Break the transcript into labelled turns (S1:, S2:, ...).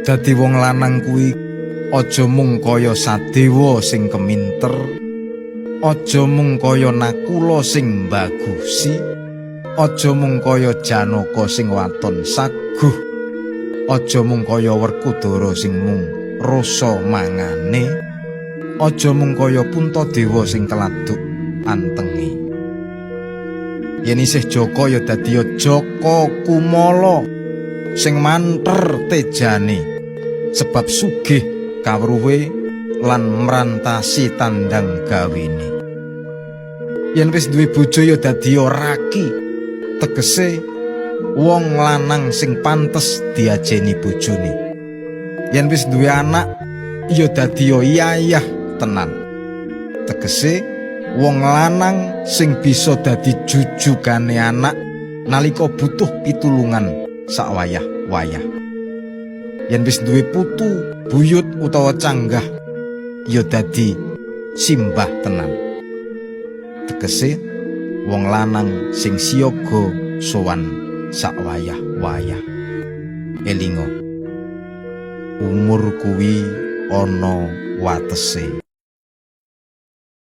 S1: dadi wong lanang kuwi aja mung kaya Sadewa sing keminter, aja mung kaya Nakula sing mbagusi, aja mung kaya Janaka sing waton saguh, aja mung kaya Werkudara sing mung rasa mangane, aja mung kaya Puntadewa sing keladuk antenge. Yen isih Jaka ya dadi Jaka Kumala sing manter tejane, sebab sugih kawruhe lan mrantasi tandang gawene. Yen wis duwe bojo ya dadi Raki, tegese wong lanang sing pantes diajeni bojone. Yen wis duwe anak ya dadi Yayah tenan, tegese wong lanang sing bisa dadi jujugane anak nalika butuh pitulungan sakwayah-wayah. Yen wis duwe putu, buyut utawa canggah ya dadi simbah tenan, tegese wong lanang sing siyaga sowan sakwayah-wayah. Elinga, umur kuwi ana watese.